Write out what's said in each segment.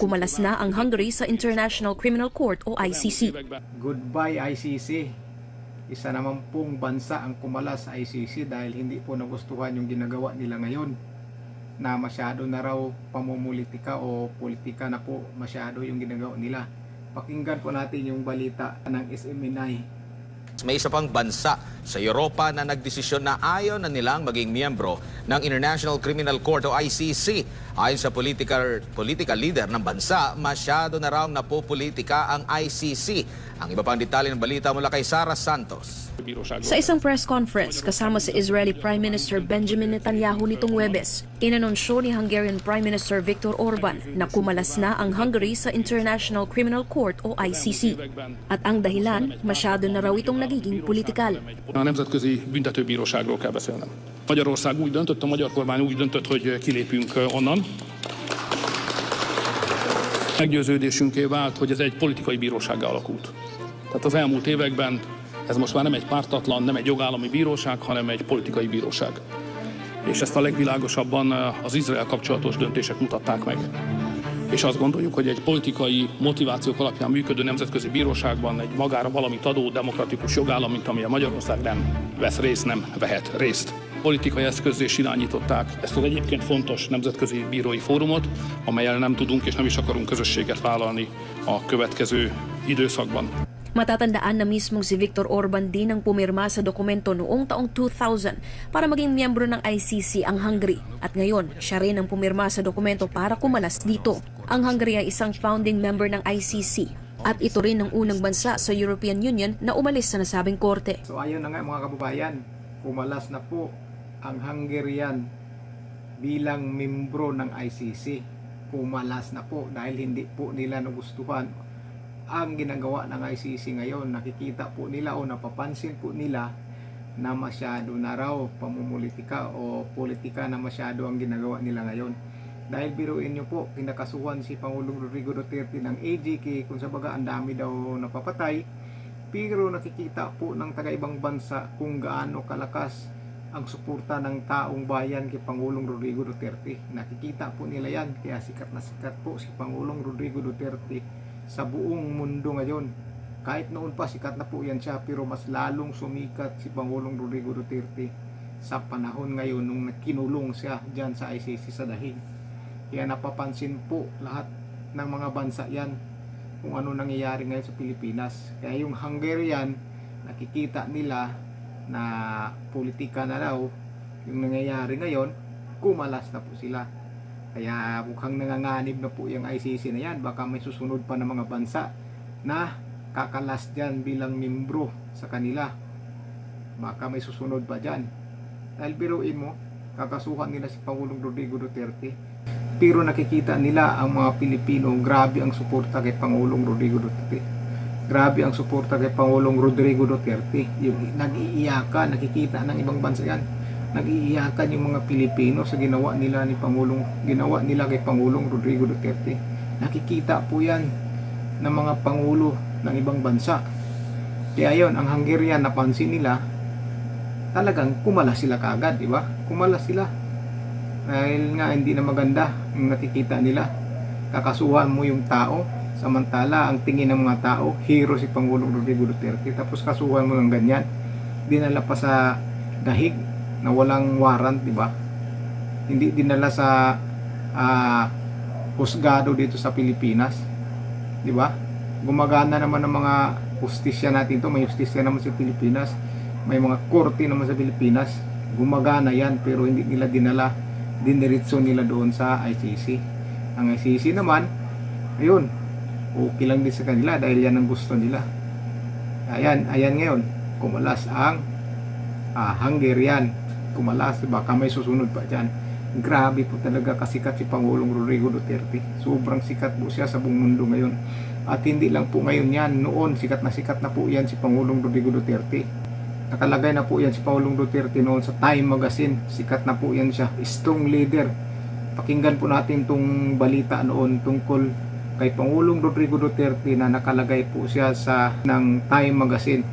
Kumalas na ang Hungary sa International Criminal Court o ICC. Goodbye ICC. Isa naman pong bansa ang kumalas sa ICC dahil hindi po nagustuhan yung ginagawa nila ngayon na masyado na raw pamumulitika o politika na po masyado yung ginagawa nila. Pakinggan po natin yung balita ng SMNI. May isa pang bansa sa Europa na nagdesisyon na ayaw na nilang maging miyembro ng International Criminal Court o ICC. Ayon sa political leader ng bansa, masyado na raw napopolitika ang ICC. Ang iba pang detalye ng balita mula kay Sara Santos. Sa isang press conference kasama si Israeli Prime Minister Benjamin Netanyahu nitong Huwebes, inanunsyo ni Hungarian Prime Minister Viktor Orban na kumalas na ang Hungary sa International Criminal Court o ICC. At ang dahilan, masyado na raw itong nagiging politikal. A Nemzetközi Büntetőbíróságról kell beszélnem. Magyarország úgy döntött, a magyar kormány úgy döntött, hogy kilépünk onnan. Meggyőződésünké vált, hogy ez egy politikai bírósággá alakult. Tehát az elmúlt években ez most már nem egy pártatlan, nem egy jogállami bíróság, hanem egy politikai bíróság. És ezt a legvilágosabban az Izrael kapcsolatos döntések mutatták meg. És azt gondoljuk, hogy egy politikai motivációk alapján működő nemzetközi bíróságban egy magára valamit adó demokratikus jogállam, mint amilyen Magyarország nem vesz részt, nem vehet részt. Politikai eszközzé is irányították ezt az egyébként fontos nemzetközi bírói fórumot, amellyel nem tudunk és nem is akarunk közösséget vállalni a következő időszakban. Matatandaan na mismong si Viktor Orban din ang pumirma sa dokumento noong taong 2000 para maging miyembro ng ICC ang Hungary. At ngayon, siya rin ang pumirma sa dokumento para kumalas dito. Ang Hungary ay isang founding member ng ICC at ito rin ang unang bansa sa European Union na umalis sa nasabing korte. So ayun na nga mga kababayan, kumalas na po ang Hungarian bilang membro ng ICC. Kumalas na po dahil hindi po nila nagustuhan ang ginagawa ng ICC ngayon. Nakikita po nila o napapansin po nila na masyado na raw pamumulitika o politika na masyado ang ginagawa nila ngayon. Dahil biruin nyo po, kinakasuhan si Pangulong Rodrigo Duterte ng AGK kung sa baga ang dami daw napapatay. Pero nakikita po ng taga-ibang bansa kung gaano kalakas ang suporta ng taong bayan kay Pangulong Rodrigo Duterte. Nakikita po nila yan, kaya sikat na sikat po si Pangulong Rodrigo Duterte sa buong mundo ngayon. Kahit noon pa sikat na po yan siya, pero mas lalong sumikat si Pangulong Rodrigo Duterte sa panahon ngayon nung kinulong siya dyan sa ICC sa dahig. Kaya napapansin po lahat ng mga bansa yan kung ano nangyayari ngayon sa Pilipinas. Kaya yung Hungarian, nakikita nila na politika na raw yung nangyayari ngayon, kumalas na po sila. Kaya mukhang nanganganib na po yung ICC na yan. Baka may susunod pa ng mga bansa na kakalas dyan bilang membro sa kanila. Baka may susunod pa dyan. Dahil biruin mo, kakasuhan nila si Pangulong Rodrigo Duterte. Pero nakikita nila ang mga Pilipino, grabe ang suporta kay Pangulong Rodrigo Duterte. Grabe ang suporta kay Pangulong Rodrigo Duterte. Yung nag-iiyakan, nakikita ng ibang bansa yan. Nag-iiyakan yung mga Pilipino sa ginawa nila kay Pangulong Rodrigo Duterte. Nakikita po yan ng mga pangulo ng ibang bansa. Kaya yon, ang Hungarian napansin nila, talagang kumalas sila kaagad, di ba? Kumalas sila. Dahil nga hindi na maganda yung nakikita nila. Kakasuhan mo yung tao, samantala ang tingin ng mga tao, hero si Pangulong Rodrigo Duterte. Tapos kasuhan mo ng ganyan, dinala pa sa dahig na walang warrant, di ba? Hindi dinala sa husgado dito sa Pilipinas, di ba? Gumagana naman ang mga hustisya natin to, may hustisya naman sa Pilipinas, may mga korte naman sa Pilipinas, gumagana yan, pero hindi nila dinala, diniritso nila doon sa ICC. Ang ICC naman, ayun, okay lang din sa kanila dahil yan ang gusto nila. Ayan ngayon, kumalas ang Hungarian. Kumalas, baka may susunod pa dyan. Grabe po talaga kasikat si Pangulong Rodrigo Duterte. Sobrang sikat po siya sa buong mundo ngayon. At hindi lang po ngayon yan, noon sikat na po yan si Pangulong Rodrigo Duterte. Nakalagay na po yan si Pangulong Duterte noon sa Time Magazine. Sikat na po yan siya, strong leader. Pakinggan po natin tong balita noon tungkol kay Pangulong Rodrigo Duterte na nakalagay po siya sa ng Time Magazine.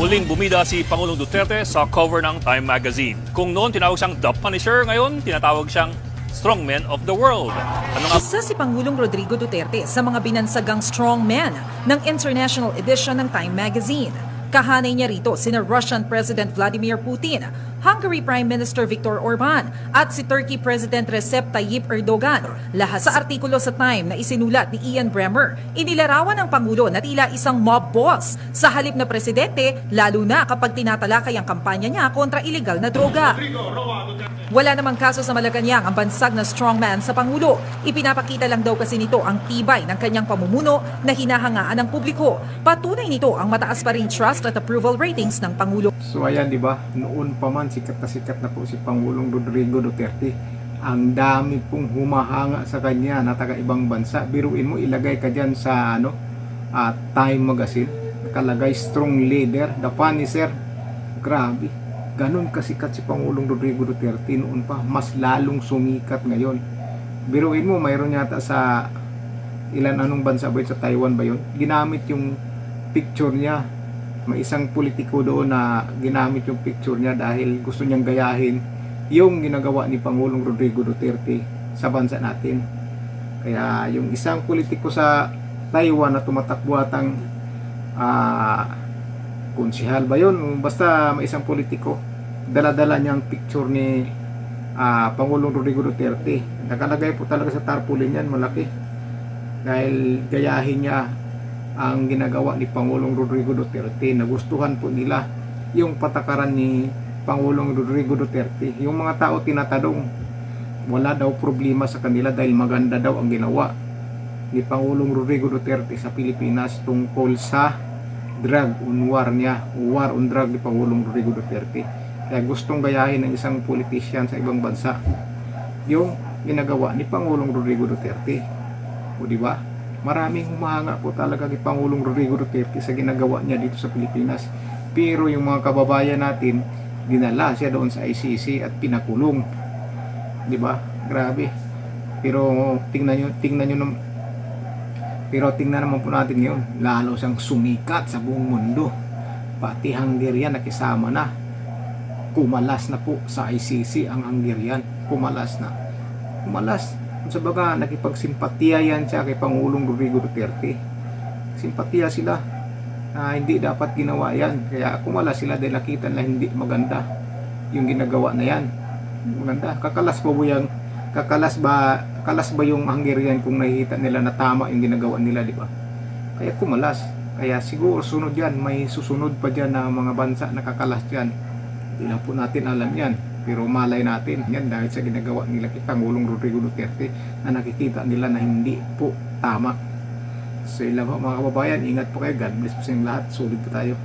Muling bumida si Pangulong Duterte sa cover ng Time Magazine. Kung noon tinawag siyang The Punisher, ngayon tinatawag siyang strongmen of the world. Ano nga Isa si Pangulong Rodrigo Duterte sa mga binansagang strongman ng International Edition ng Time Magazine. Kahanay niya rito sina Russian President Vladimir Putin, Hungary Prime Minister Viktor Orban at si Turkey President Recep Tayyip Erdogan. Lahat sa artikulo sa Time na isinulat ni Ian Bremmer, inilarawan ng Pangulo na tila isang mob boss sa halip na presidente, lalo na kapag tinatalakay ang kampanya niya kontra ilegal na droga. Wala namang kaso sa Malacanang ang bansag na strongman sa Pangulo. Ipinapakita lang daw kasi nito ang tibay ng kanyang pamumuno na hinahangaan ng publiko. Patunay nito ang mataas pa ring trust at approval ratings ng Pangulo. So ayan, di ba? Noon pa man sikat na po si Pangulong Rodrigo Duterte. Ang dami pong humahanga sa kanya na taga ibang bansa. Biruin mo, ilagay ka dyan sa Time Magazine. Nakalagay strong leader, the punisher. Grabe. Ganon kasikat si Pangulong Rodrigo Duterte noon pa. Mas lalong sumikat ngayon. Biruin mo, mayroon yata sa anong bansa ba yun? Sa Taiwan ba yun? Ginamit yung picture niya. May isang politiko doon na ginamit yung picture niya dahil gusto niyang gayahin yung ginagawa ni Pangulong Rodrigo Duterte sa bansa natin. Kaya yung isang politiko sa Taiwan na tumatakbo atang konsehal ba yun? Basta may isang politiko, dala-dala niyang picture ni Pangulong Rodrigo Duterte. Nakalagay po talaga sa tarpaulin yan, malaki. Dahil gayahin niya ang ginagawa ni Pangulong Rodrigo Duterte. Nagustuhan po nila yung patakaran ni Pangulong Rodrigo Duterte. Yung mga tao tinatanong, wala daw problema sa kanila dahil maganda daw ang ginawa ni Pangulong Rodrigo Duterte sa Pilipinas tungkol sa drug on war niya, war on drug ni Pangulong Rodrigo Duterte. Kaya gustong gayahin ng isang politician sa ibang bansa yung ginagawa ni Pangulong Rodrigo Duterte. O di ba? Maraming humahanga po talaga kay Pangulong Rodrigo Duterte sa ginagawa niya dito sa Pilipinas. Pero yung mga kababayan natin, dinala siya doon sa ICC at pinakulong. Di ba? Grabe. Pero tingnan naman po natin ngayon, lalo siyang sumikat sa buong mundo. Pati Hungarian nakisama na. Kumalas na po sa ICC ang Hungarian. Kumalas na. Kumalas. Sa baga, nakipagsimpatiya yan siya kay Pangulong Rodrigo Duterte. Simpatiya sila na hindi dapat ginawa yan. Kaya kumala sila dahil nakita na hindi maganda yung ginagawa na yan. Maganda. Kakalas ba yung Hungarian kung nakikita nila na tama yung ginagawa nila, di ba? Kaya kumalas. Kaya siguro sunod yan. May susunod pa dyan na mga bansa na kakalas dyan. Hindi lang po natin alam yan. Pero malay natin yan dahil sa ginagawa nila kay Pangulong Rodrigo Duterte na nakikita nila na hindi po tama. So ilang mga kababayan, ingat po kayo. God bless po sa inyong lahat. Sulit po tayo.